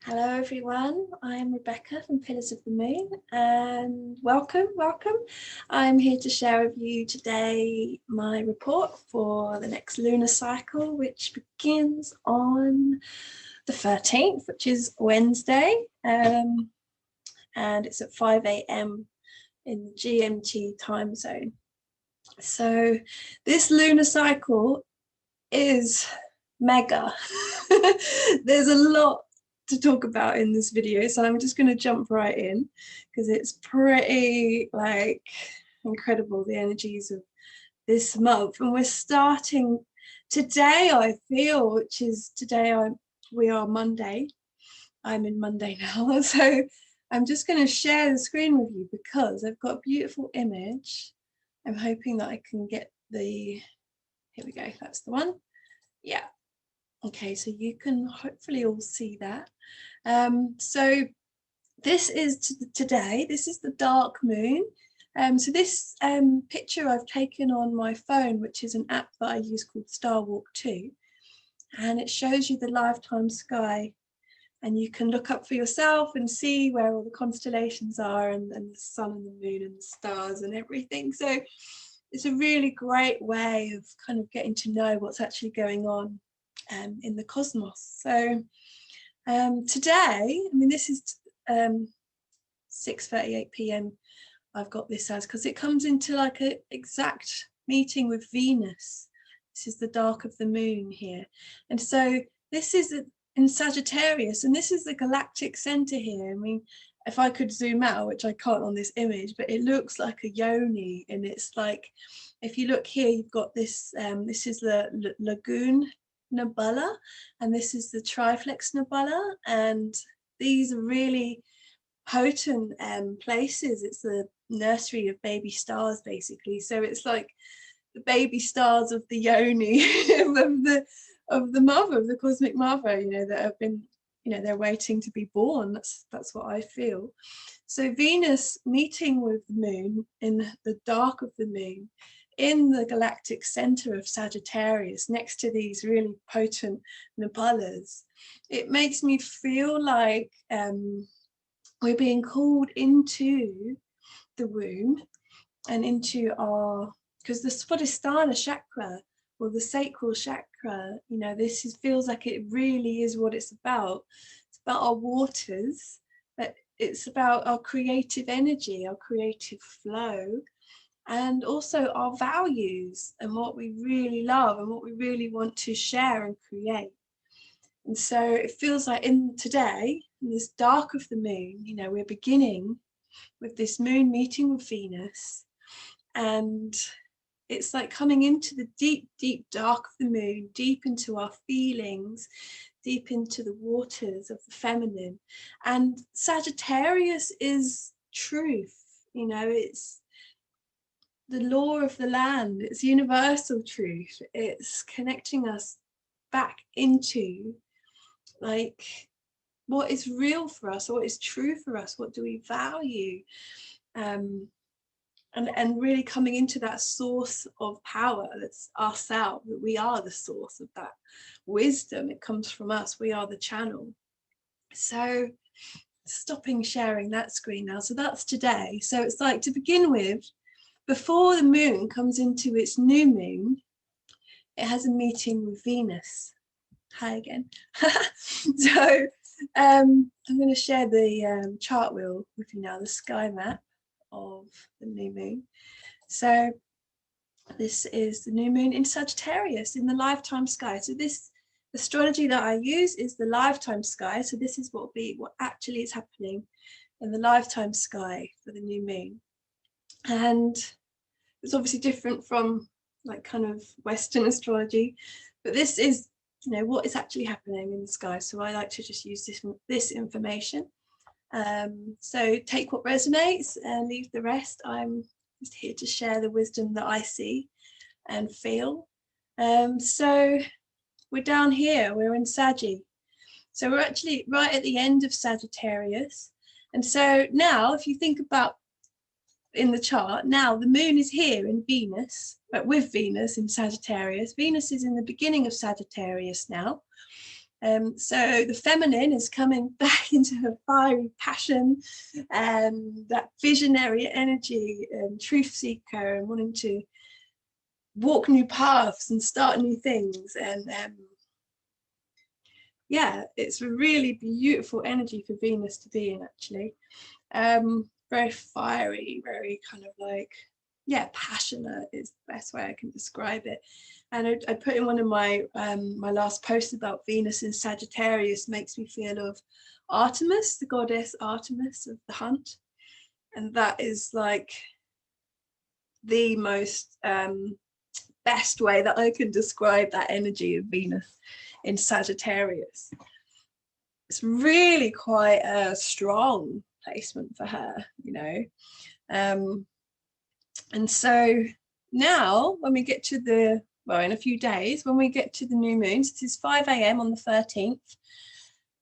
Hello everyone, I'm Rebekah from Pillars of the Moon and welcome. I'm here to share with you today my report for the next lunar cycle, which begins on the 13th, which is Wednesday, and it's at 5 a.m. in the GMT time zone. So this lunar cycle is mega. There's a lot to talk about in this video, so I'm just going to jump right in because it's pretty incredible, the energies of this month. And we're starting today, I feel, which is today we are Monday. I'm in Monday now, so I'm just going to share the screen with you because I've got a beautiful image. I'm hoping that I can get here we go, that's the one. Yeah. Okay, so you can hopefully all see that. So this is today, this is the dark moon. So this picture I've taken on my phone, which is an app that I use called Star Walk 2. And it shows you the lifetime sky. And you can look up for yourself and see where all the constellations are and the sun and the moon and the stars and everything. So it's a really great way of kind of getting to know what's actually going on in the cosmos. So today, I mean, this is 6:38 p.m. I've got this as, because it comes into like an exact meeting with Venus. This is the dark of the moon here. And so this is in Sagittarius, and this is the galactic center here. I mean, if I could zoom out, which I can't on this image, but it looks like a yoni. And it's like, if you look here, you've got this, this is the lagoon nebula, and this is the triflex nebula, and these are really potent places. It's the nursery of baby stars, basically. So it's like the baby stars of the yoni of the mother, of the cosmic mother, you know, that have been, you know, they're waiting to be born. That's what I feel. So Venus meeting with the moon in the dark of the moon in the galactic center of Sagittarius, next to these really potent nebulas, it makes me feel like we're being called into the womb and into our, because the Swadhisthana chakra, or the sacral chakra, you know, feels like it really is what it's about. It's about our waters, but it's about our creative energy, our creative flow, and also our values and what we really love and what we really want to share and create. And so it feels like today, in this dark of the moon, you know, we're beginning with this moon meeting with Venus, and it's like coming into the deep, deep dark of the moon, deep into our feelings, deep into the waters of the feminine. And Sagittarius is truth, you know, it's the law of the land, it's universal truth. It's connecting us back into like what is real for us, what is true for us, what do we value, and really coming into that source of power that's ourselves, that we are the source of that wisdom. It comes from us, we are the channel. So stopping sharing that screen now. So that's today. So it's like, to begin with, before the moon comes into its new moon, it has a meeting with Venus. Hi again. So I'm going to share the chart wheel with you now, the sky map of the new moon. So this is the new moon in Sagittarius in the lifetime sky. So this astrology that I use is the lifetime sky. So this is what actually is happening in the lifetime sky for the new moon. And it's obviously different from like kind of Western astrology, but this is, you know, what is actually happening in the sky. So I like to just use this information. So take what resonates and leave the rest. I'm just here to share the wisdom that I see and feel. So we're down here, we're in Sadgie. So we're actually right at the end of Sagittarius. And so now, if you think about in the chart, now the moon is here in Venus, but with Venus in Sagittarius. Venus is in the beginning of Sagittarius now. So the feminine is coming back into her fiery passion, and that visionary energy, truth seeker, and wanting to walk new paths and start new things. And yeah, it's a really beautiful energy for Venus to be in, actually. Very fiery, very kind of like, yeah, passionate is the best way I can describe it. And I put in one of my my last posts about Venus in Sagittarius makes me feel of Artemis, the goddess Artemis of the hunt. And that is like the most best way that I can describe that energy of Venus in Sagittarius. It's really quite a strong placement for her, you know. And so now when we get to the, well, in a few days, when we get to the new moon, so this is 5 a.m. on the 13th,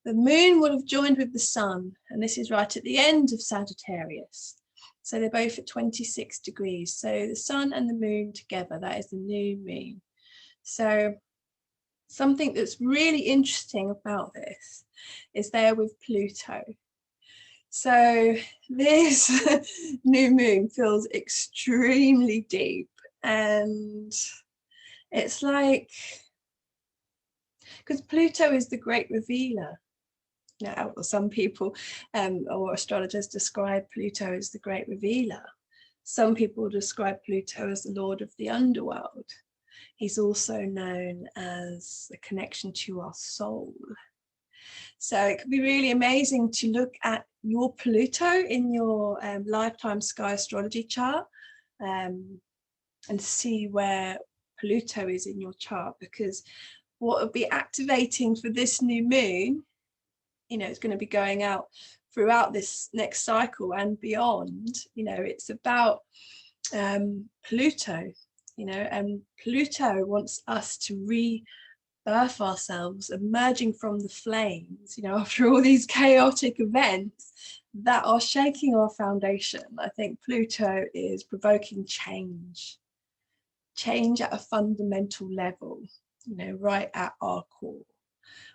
the moon will have joined with the sun, and this is right at the end of Sagittarius. So they're both at 26 degrees. So the sun and the moon together, that is the new moon. So something that's really interesting about this is they're with Pluto. So this new moon feels extremely deep, and it's like, because Pluto is the great revealer. Now, some people or astrologers describe Pluto as the great revealer. Some people describe Pluto as the lord of the underworld. He's also known as the connection to our soul. So it could be really amazing to look at your Pluto in your lifetime sky astrology chart and see where Pluto is in your chart, because what will be activating for this new moon, you know, it's going to be going out throughout this next cycle and beyond. You know, it's about Pluto, you know, and Pluto wants us to rebirth ourselves, emerging from the flames, you know, after all these chaotic events that are shaking our foundation. I think Pluto is provoking change at a fundamental level, you know, right at our core,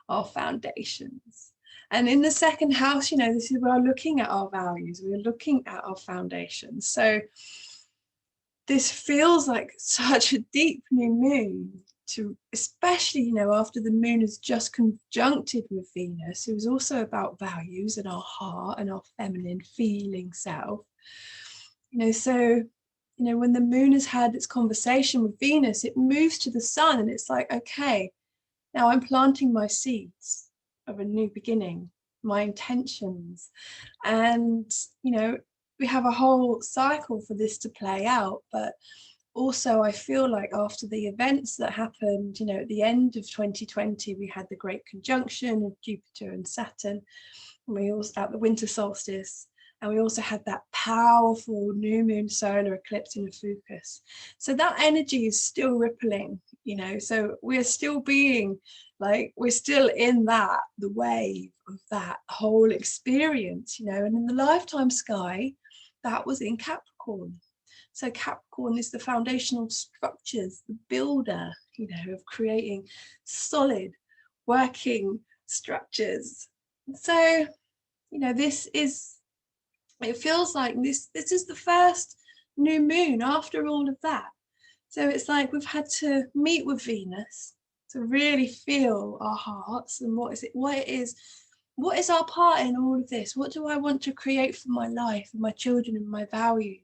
our foundations. And in the second house, you know, this is where we're looking at our values, we're looking at our foundations. So this feels like such a deep new moon, to especially, you know, after the moon is just conjuncted with Venus, it was also about values and our heart and our feminine feeling self. You know, so, you know, when the moon has had its conversation with Venus, it moves to the sun, and it's like, okay, now I'm planting my seeds of a new beginning, my intentions. And, you know, we have a whole cycle for this to play out. But also I feel like after the events that happened, you know, at the end of 2020, we had the great conjunction of Jupiter and Saturn, and we also at the winter solstice, and we also had that powerful new moon solar eclipse in Ophiuchus. So that energy is still rippling, you know, so we're still being like, we're still in that, the wave of that whole experience, you know. And in the lifetime sky, that was in Capricorn. So Capricorn is the foundational structures, the builder, you know, of creating solid working structures. So, you know, this is, it feels like this is the first new moon after all of that. So it's like we've had to meet with Venus to really feel our hearts and what is our part in all of this? What do I want to create for my life and my children and my values?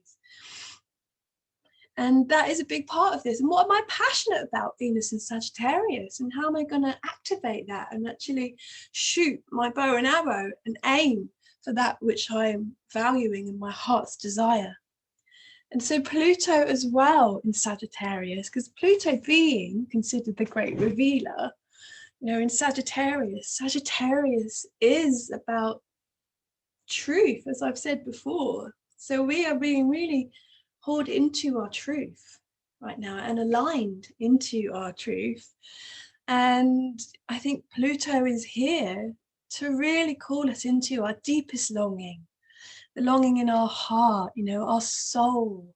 And that is a big part of this. And what am I passionate about, Venus and Sagittarius? And how am I going to activate that and actually shoot my bow and arrow and aim for that which I am valuing in my heart's desire? And so Pluto as well in Sagittarius, because Pluto being considered the great revealer, you know, in Sagittarius is about truth, as I've said before. So we are being really poured into our truth right now and aligned into our truth. And I think Pluto is here to really call us into our deepest longing, the longing in our heart, you know, our soul.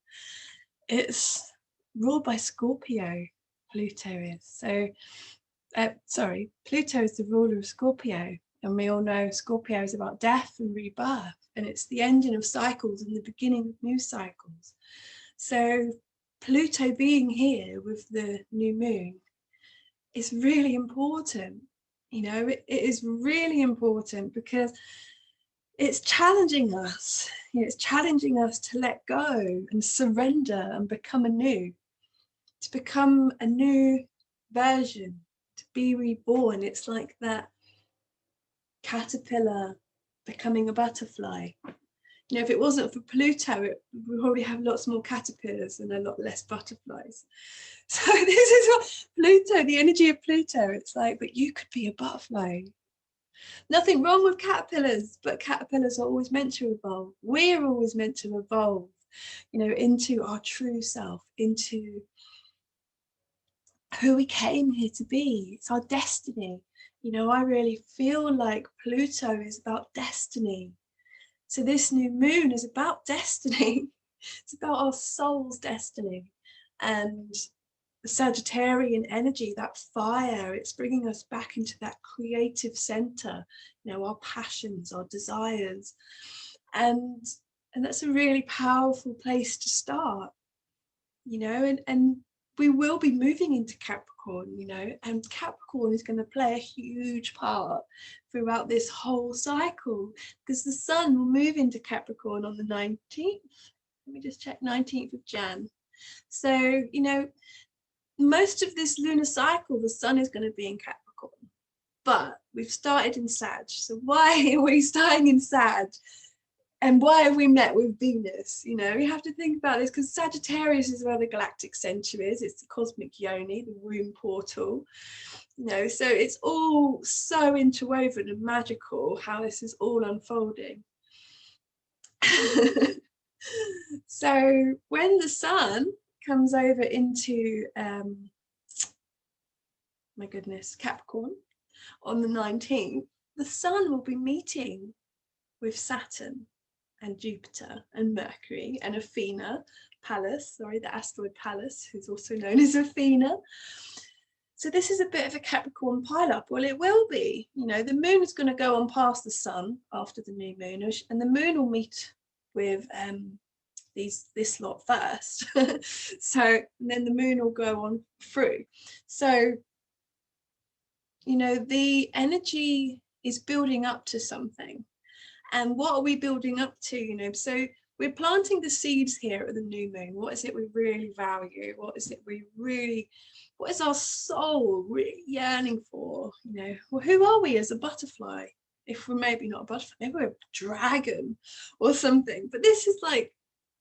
It's ruled by Scorpio, Pluto is. So sorry, Pluto is the ruler of Scorpio, and we all know Scorpio is about death and rebirth, and it's the ending of cycles and the beginning of new cycles. So Pluto being here with the new moon is really important. You know, it is really important because it's challenging us. You know, it's challenging us to let go and surrender and become anew, to become a new version, to be reborn. It's like that caterpillar becoming a butterfly. You know, if it wasn't for Pluto, we probably have lots more caterpillars and a lot less butterflies. So this is what Pluto, the energy of Pluto, it's like, but you could be a butterfly. Nothing wrong with caterpillars, but caterpillars are always meant to evolve. We're always meant to evolve, you know, into our true self, into who we came here to be. It's our destiny. You know, I really feel like Pluto is about destiny. So this new moon is about destiny. It's about our soul's destiny. And the Sagittarian energy, that fire, it's bringing us back into that creative center, you know, our passions, our desires. And that's a really powerful place to start, you know, and we will be moving into Capricorn, you know, and Capricorn is going to play a huge part throughout this whole cycle, because the sun will move into Capricorn on the 19th. Let me just check, 19th of Jan. So, you know, most of this lunar cycle, the sun is going to be in Capricorn, but we've started in Sag. So why are we starting in Sag? And why have we met with Venus? You know, we have to think about this, because Sagittarius is where the galactic center is. It's the cosmic yoni, the womb portal. You know, so it's all so interwoven and magical how this is all unfolding. So when the sun comes over into, my goodness, Capricorn on the 19th, the sun will be meeting with Saturn and Jupiter and Mercury and Athena, Pallas, sorry, the asteroid Pallas, who's also known as Athena. So this is a bit of a Capricorn pile-up. Well, it will be. You know, the moon is going to go on past the sun after the new moon, and the moon will meet with this lot first. So, and then the moon will go on through. So, you know, the energy is building up to something. And what are we building up to? You know, so we're planting the seeds here at the new moon. What is it we really value? What is it we really, what is our soul really yearning for? You know, well, who are we as a butterfly? If we're maybe not a butterfly, maybe we're a dragon or something. But this is like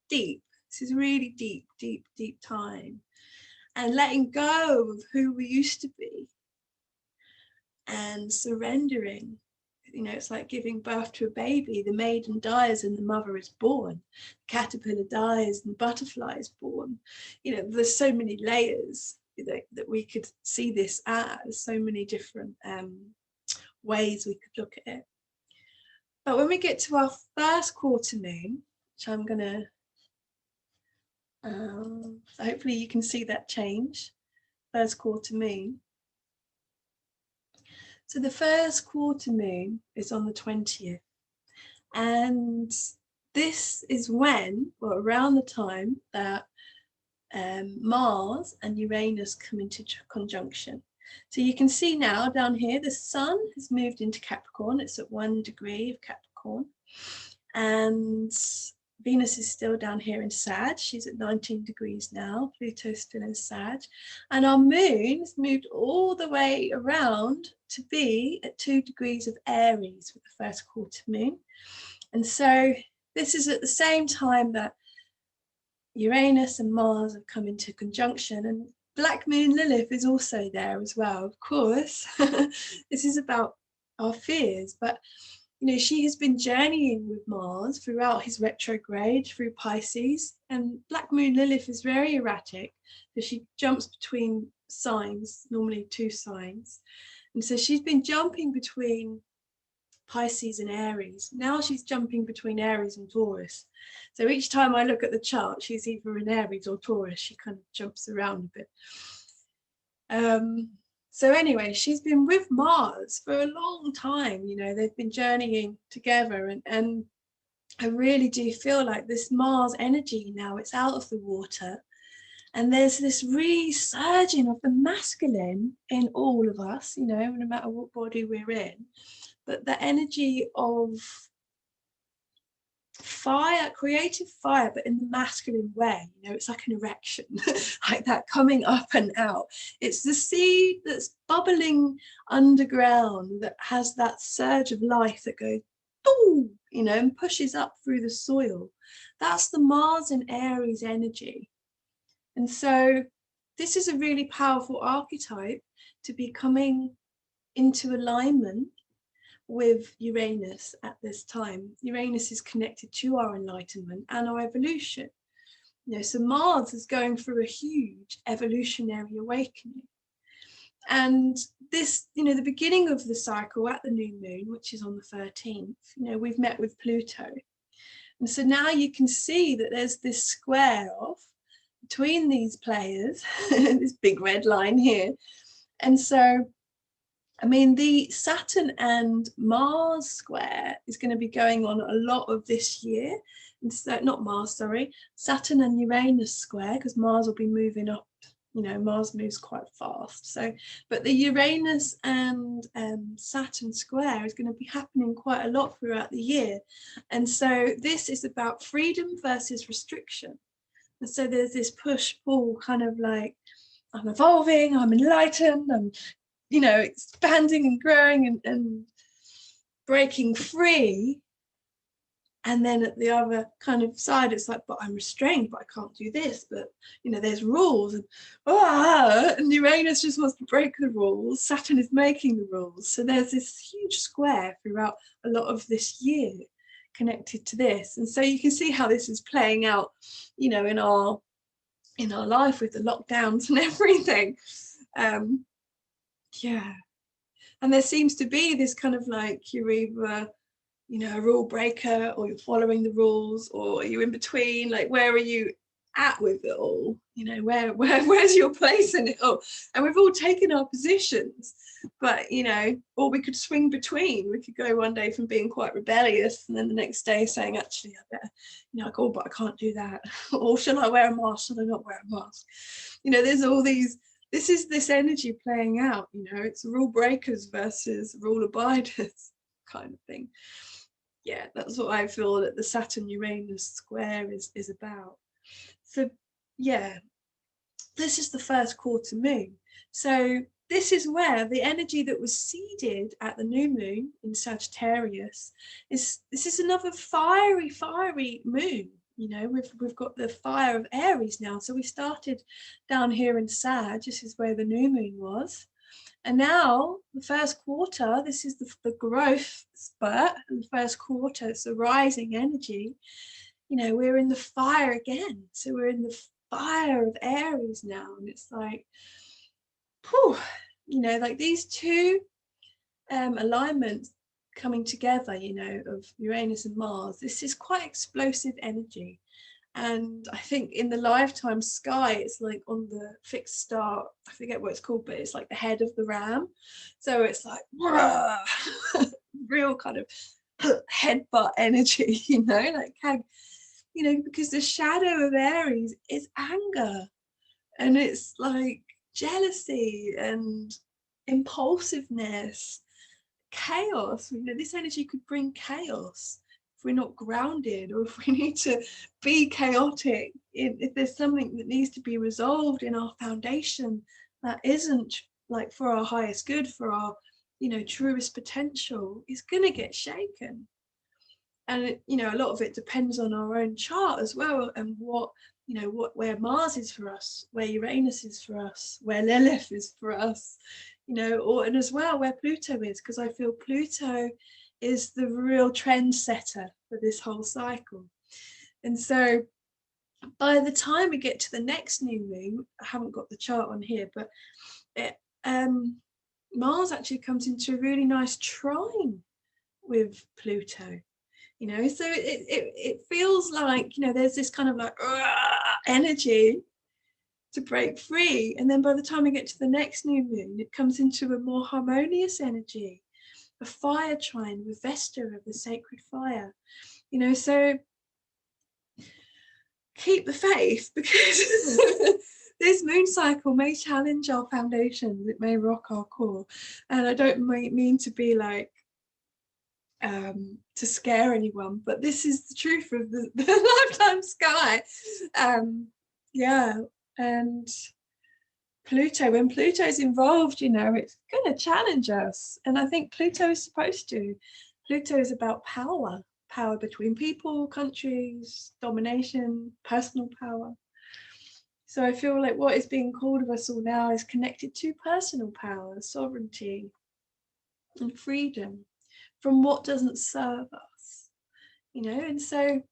deep. This is really deep, deep, deep time. And letting go of who we used to be and surrendering. You know, it's like giving birth to a baby. The maiden dies and the mother is born. The caterpillar dies and the butterfly is born. You know, there's so many layers that we could see this as, so many different ways we could look at it. But when we get to our first quarter moon, which I'm going to, so hopefully you can see that change, first quarter moon. So the first quarter moon is on the 20th. And this is when, well, around the time that Mars and Uranus come into conjunction. So you can see now down here, the sun has moved into Capricorn. It's at 1 degree of Capricorn. And Venus is still down here in Sag. She's at 19 degrees now. Pluto's still in Sag. And our moon has moved all the way around to be at 2 degrees of Aries with the first quarter moon. And so this is at the same time that Uranus and Mars have come into conjunction, and Black Moon Lilith is also there as well, of course. This is about our fears, but you know, she has been journeying with Mars throughout his retrograde through Pisces, and Black Moon Lilith is very erratic, so she jumps between signs, normally 2 signs, and so she's been jumping between Pisces and Aries. Now she's jumping between Aries and Taurus. So each time I look at the chart, she's either in Aries or Taurus. She kind of jumps around a bit. So anyway, she's been with Mars for a long time, you know, they've been journeying together, and I really do feel like this Mars energy now, it's out of the water, and there's this resurging of the masculine in all of us, you know, no matter what body we're in, but the energy of fire, creative fire, but in the masculine way, you know, it's like an erection, like that coming up and out. It's the seed that's bubbling underground that has that surge of life that goes, boom, you know, and pushes up through the soil. That's the Mars and Aries energy. And so this is a really powerful archetype to be coming into alignment with Uranus at this time. Uranus is connected to our enlightenment and our evolution. You know, so Mars is going through a huge evolutionary awakening. And this, you know, the beginning of the cycle at the new moon, which is on the 13th, you know, we've met with Pluto. And so now you can see that there's this square off between these players, this big red line here. And so I mean, the Saturn and Mars square is going to be going on a lot of this year. And so, not Mars, sorry, Saturn and Uranus square, because Mars will be moving up. You know, Mars moves quite fast. So, but the Uranus and Saturn square is going to be happening quite a lot throughout the year. And so this is about freedom versus restriction. And so there's this push-pull kind of like, I'm evolving, I'm enlightened, I'm, you know, expanding and growing and breaking free. And then at the other kind of side, it's like, but I'm restrained, but I can't do this. But, you know, there's rules. And Uranus just wants to break the rules. Saturn is making the rules. So there's this huge square throughout a lot of this year connected to this. And so you can see how this is playing out, you know, in our life with the lockdowns and everything. Yeah. And there seems to be this kind of like, you're either, you know, a rule breaker, or you're following the rules, or are you in between? Like, where are you at with it all? You know, where's your place in it all? And we've all taken our positions, but, you know, or we could swing between. We could go one day from being quite rebellious, and then the next day saying, actually, I better, you know, like, oh, but I can't do that. Or shall I wear a mask? Shall I not wear a mask? You know, there's all these, this is this energy playing out, you know, it's rule breakers versus rule abiders kind of thing. Yeah, that's what I feel that the Saturn-Uranus square is about. So, yeah, this is the first quarter moon. So this is where the energy that was seeded at the new moon in Sagittarius this is another fiery moon. You know, we've got the fire of Aries now. So we started down here in Sag. This is where the new moon was. And now the first quarter, this is the growth spurt. And the first quarter, it's a rising energy. You know, we're in the fire again. So we're in the fire of Aries now. And it's like, whew, you know, like these two alignments coming together, you know, of Uranus and Mars. This is quite explosive energy. And I think in the lifetime sky, it's like on the fixed star, I forget what it's called, but it's like the head of the ram. So it's like, real kind of headbutt energy, you know, like, you know, because the shadow of Aries is anger, and it's like jealousy and impulsiveness, chaos. You know, this energy could bring chaos if we're not grounded, or if we need to be chaotic, if there's something that needs to be resolved in our foundation that isn't like for our highest good, for our, you know, truest potential, is going to get shaken. And it, you know, a lot of it depends on our own chart as well, and what, you know, where Mars is for us, where Uranus is for us, where Lilith is for us, you know, and as well where Pluto is, because I feel Pluto is the real trendsetter for this whole cycle. And so by the time we get to the next new moon, I haven't got the chart on here, but Mars actually comes into a really nice trine with Pluto. You know, so it feels like, you know, there's this kind of like energy to break free. And then by the time we get to the next new moon, it comes into a more harmonious energy, a fire trine with Vesta of the sacred fire. You know, so keep the faith, because this moon cycle may challenge our foundations, it may rock our core. And I don't mean to be like to scare anyone, but this is the truth of the lifetime sky. Yeah, and Pluto, when Pluto's involved, you know, it's going to challenge us. And I think Pluto is supposed to. Pluto is about power, power between people, countries, domination, personal power. So I feel like what is being called of us all now is connected to personal power, sovereignty, and freedom from what doesn't serve us, you know. And so,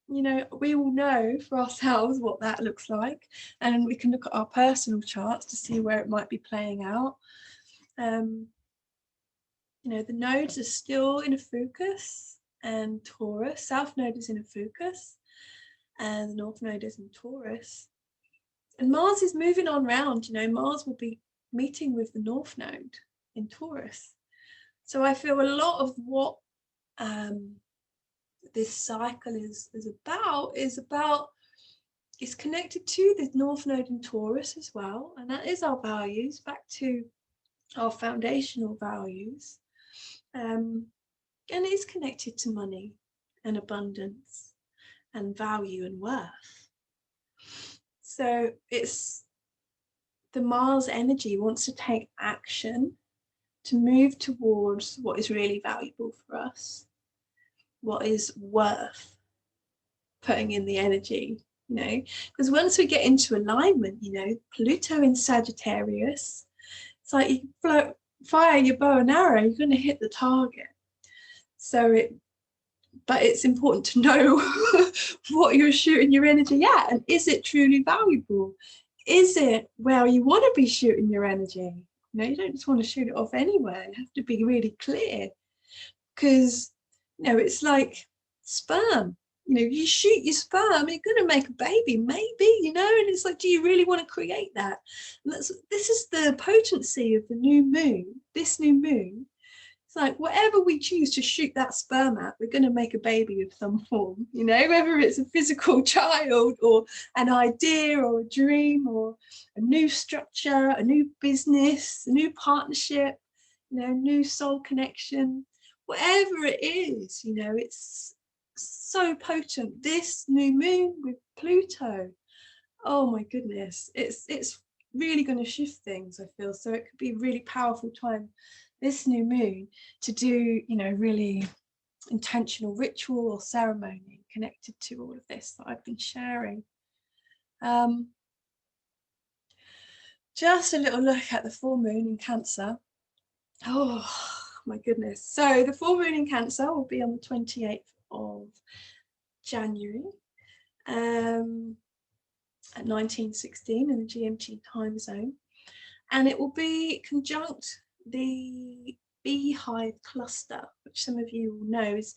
you know, we all know for ourselves what that looks like, and we can look at our personal charts to see where it might be playing out. You know, the nodes are still in a Fucus and Taurus. South node is in a Fucus and the North node is in Taurus. And Mars is moving on round, you know, Mars will be meeting with the North node in Taurus. So I feel a lot of what this cycle is connected to the North node in Taurus as well. And that is our values, back to our foundational values. And it is connected to money and abundance and value and worth. So it's the Mars energy wants to take action to move towards what is really valuable for us, what is worth putting in the energy, you know, because once we get into alignment, you know, Pluto in Sagittarius, it's like you fire your bow and arrow, you're going to hit the target. So but it's important to know what you're shooting your energy at, and is it truly valuable? Is it where you want to be shooting your energy? You know, you don't just want to shoot it off anywhere. You have to be really clear, because, you know, it's like sperm. You know, you shoot your sperm, you're going to make a baby, maybe, you know, and it's like, do you really want to create that? And this is the potency of the new moon, this new moon. It's like, whatever we choose to shoot that sperm at, we're going to make a baby of some form, you know, whether it's a physical child or an idea or a dream or a new structure, a new business, a new partnership, you know, new soul connection, whatever it is, you know, it's so potent. This new moon with Pluto, oh my goodness, it's really going to shift things, I feel. So it could be a really powerful time, this new moon, to do, you know, really intentional ritual or ceremony connected to all of this that I've been sharing. Just a little look at the full moon in Cancer. Oh my goodness. So the full moon in Cancer will be on the 28th of January at 1916 in the GMT time zone, and it will be conjunct the beehive cluster, which some of you will know is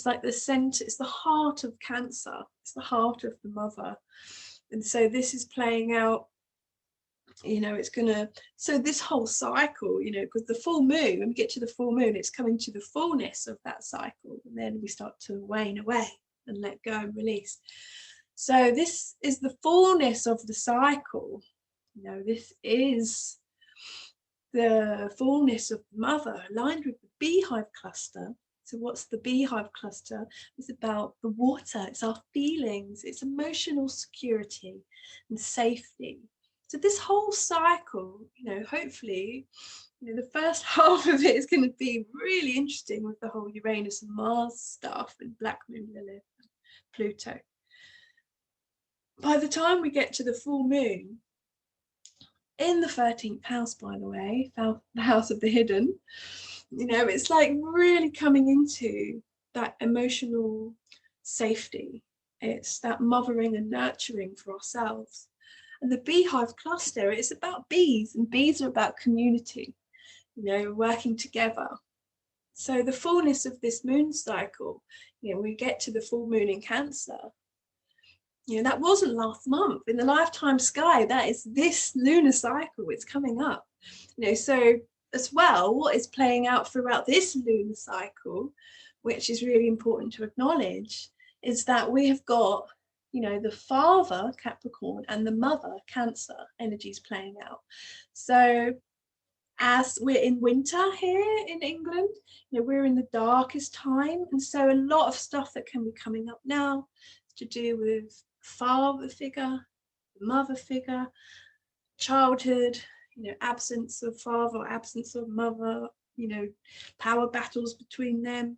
like the center, it's the heart of Cancer, it's the heart of the mother. And so this is playing out, you know, it's gonna, so this whole cycle, you know, because the full moon, when we get to the full moon, it's coming to the fullness of that cycle, and then we start to wane away and let go and release. So this is the fullness of the cycle, you know, this is the fullness of the mother aligned with the beehive cluster. So what's the beehive cluster? It's about the water, it's our feelings, it's emotional security and safety. So this whole cycle, you know, hopefully, you know, the first half of it is going to be really interesting with the whole Uranus and Mars stuff and Black Moon, Lilith, and Pluto. By the time we get to the full moon, in the 13th house, by the way, the house of the hidden, you know, it's like really coming into that emotional safety. It's that mothering and nurturing for ourselves. And the beehive cluster, it's about bees, and bees are about community, you know, working together. So the fullness of this moon cycle, you know, we get to the full moon in Cancer, You know, that wasn't last month. In the lifetime sky, that is this lunar cycle. It's coming up. You know, so as well, what is playing out throughout this lunar cycle, which is really important to acknowledge, is that we have got, you know, the father, Capricorn, and the mother, Cancer, energies playing out. So as we're in winter here in England, you know, we're in the darkest time. And so a lot of stuff that can be coming up now to do with father figure, mother figure, childhood, you know, absence of father, absence of mother, you know, power battles between them.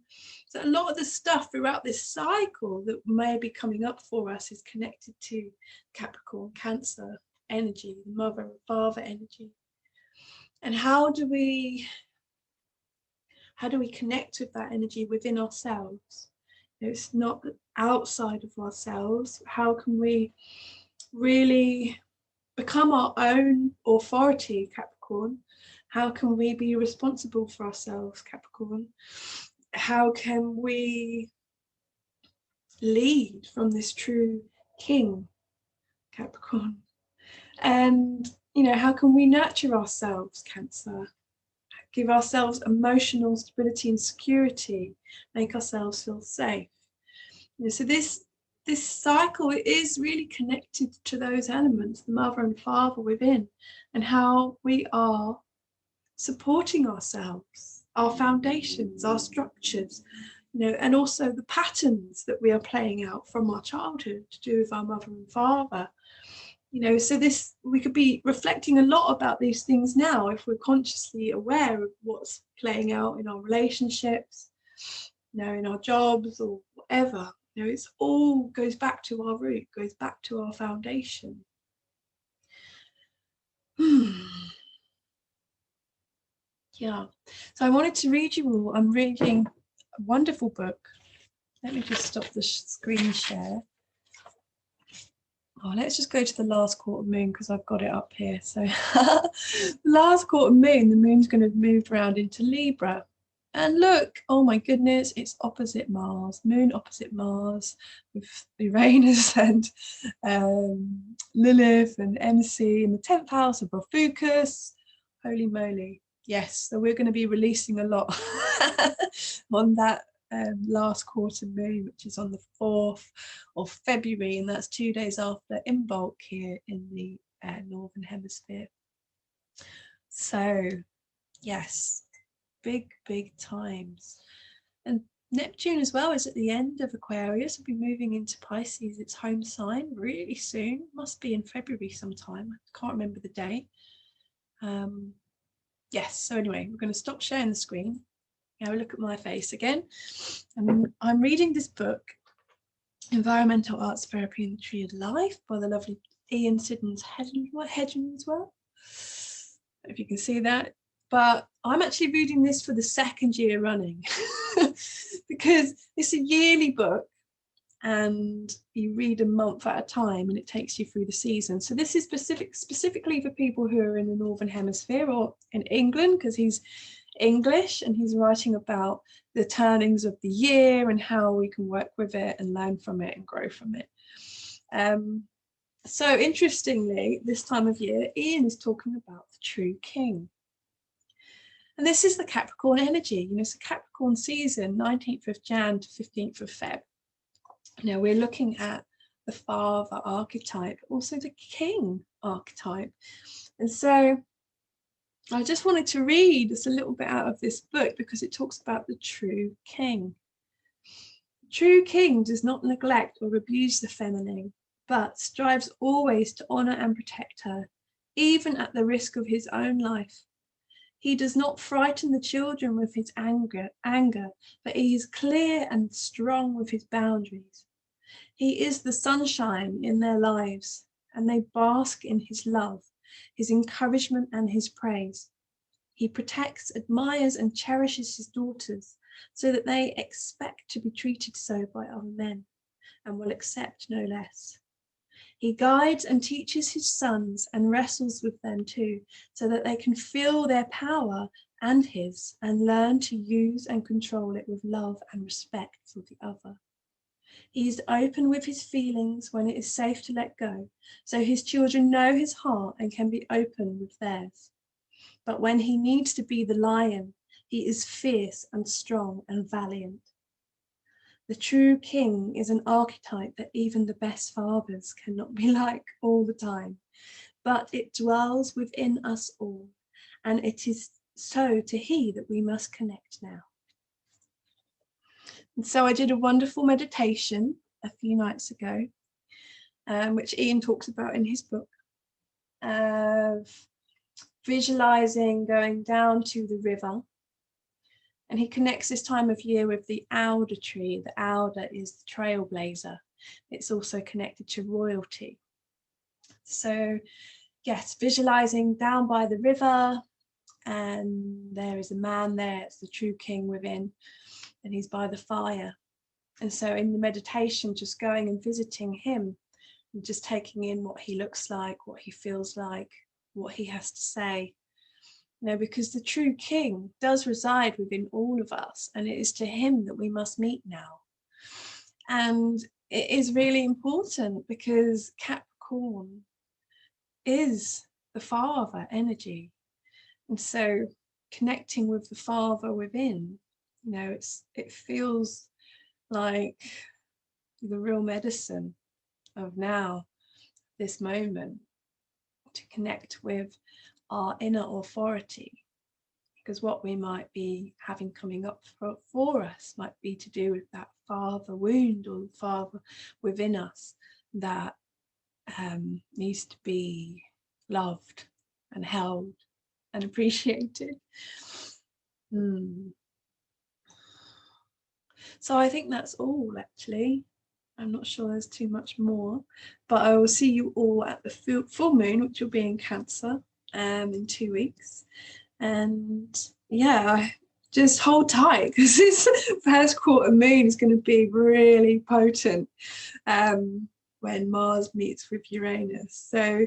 So a lot of the stuff throughout this cycle that may be coming up for us is connected to Capricorn, Cancer energy, mother and father energy. And how do we connect with that energy within ourselves? It's not outside of ourselves. How can we really become our own authority, Capricorn? How can we be responsible for ourselves, Capricorn? How can we lead from this true king, Capricorn? And, you know, how can we nurture ourselves, Cancer? Give ourselves emotional stability and security, make ourselves feel safe. You know, so this cycle is really connected to those elements, the mother and father within, and how we are supporting ourselves, our foundations, our structures, you know, and also the patterns that we are playing out from our childhood to do with our mother and father. You know, so this, we could be reflecting a lot about these things now if we're consciously aware of what's playing out in our relationships, you know, in our jobs or whatever. You know, it's all goes back to our root, goes back to our foundation. Yeah, so I wanted to read you all. I'm reading a wonderful book. Let me just stop the screen share. Oh, let's just go to the last quarter moon because I've got it up here. So last quarter moon, the moon's going to move around into Libra. And look, oh my goodness, it's opposite Mars, moon opposite Mars with Uranus and Lilith and MC in the 10th house of Ophiuchus. Holy moly. Yes, so we're going to be releasing a lot on that last quarter moon, which is on the 4th of February, and that's 2 days after Imbolc here in the Northern Hemisphere. So, yes, big times. And Neptune as well is at the end of Aquarius. Will be moving into Pisces, its home sign, really soon. Must be in February sometime. I can't remember the day. Yes, so anyway, we're going to stop sharing the screen. Have a look at my face again. And I'm reading this book, Environmental Arts Therapy and the Tree of Life, by the lovely Ian Siddons Hedgemswell. If you can see that. But I'm actually reading this for the 2nd year running because it's a yearly book and you read a month at a time and it takes you through the season. So this is specifically for people who are in the Northern Hemisphere or in England, because he's English and he's writing about the turnings of the year and how we can work with it and learn from it and grow from it. So interestingly, this time of year, Ian is talking about the true king. And this is the Capricorn energy. You know, it's a Capricorn season, 19th of Jan to 15th of Feb. You know, we're looking at the father archetype, also the king archetype. And so I just wanted to read just a little bit out of this book because it talks about the true king. The true king does not neglect or abuse the feminine, but strives always to honor and protect her, even at the risk of his own life. He does not frighten the children with his anger, but he is clear and strong with his boundaries. He is the sunshine in their lives, and they bask in his love, his encouragement, and his praise. He protects, admires, and cherishes his daughters so that they expect to be treated so by other men and will accept no less. He guides and teaches his sons and wrestles with them too, so that they can feel their power and his and learn to use and control it with love and respect for the other. He is open with his feelings when it is safe to let go, so his children know his heart and can be open with theirs. But when he needs to be the lion, he is fierce and strong and valiant. The true king is an archetype that even the best fathers cannot be like all the time, but it dwells within us all, and it is so to he that we must connect now. And so I did a wonderful meditation a few nights ago, which Ian talks about in his book, of visualizing going down to the river. And he connects this time of year with the alder tree. The alder is the trailblazer. It's also connected to royalty. So yes, visualizing down by the river, and there is a man there, it's the true king within, and he's by the fire. And so in the meditation, just going and visiting him, and just taking in what he looks like, what he feels like, what he has to say. You know, because the true king does reside within all of us, and it is to him that we must meet now. And it is really important because Capricorn is the father energy. And so connecting with the father within, you know, it feels like the real medicine of now, this moment, to connect with our inner authority, because what we might be having coming up for us might be to do with that father wound or the father within us that needs to be loved and held and appreciated. So I think that's all, actually. I'm not sure there's too much more, but I will see you all at the full moon, which will be in Cancer in 2 weeks. And yeah, just hold tight, because this first quarter moon is going to be really potent when Mars meets with Uranus. So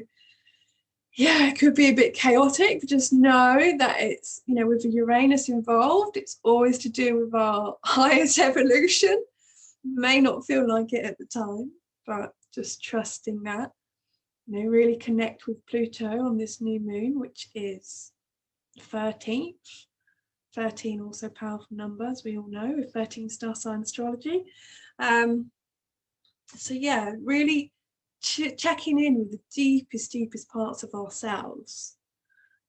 yeah, it could be a bit chaotic, but just know that it's, you know, with Uranus involved, it's always to do with our highest evolution. May not feel like it at the time, but just trusting that, you know, really connect with Pluto on this new moon, which is the 13th. 13 also powerful number, as we all know, with 13 star sign astrology. So yeah, really checking in with the deepest parts of ourselves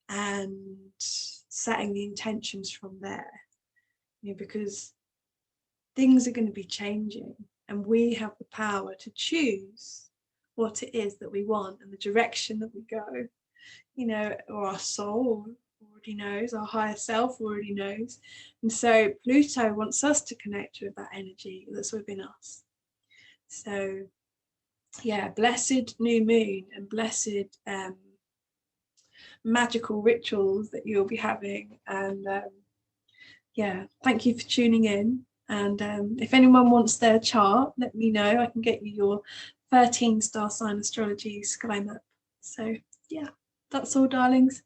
and setting the intentions from there, you know, because things are going to be changing, and we have the power to choose what it is that we want and the direction that we go, you know, or our soul already knows, our higher self already knows. And so Pluto wants us to connect with that energy that's within us. So yeah, blessed new moon and blessed magical rituals that you'll be having. And yeah, thank you for tuning in. And if anyone wants their chart, let me know. I can get you your 13 star sign astrology sky map. So yeah, that's all, darlings.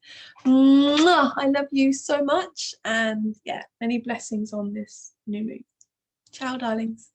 Mwah! I love you so much. And yeah, many blessings on this new moon. Ciao, darlings.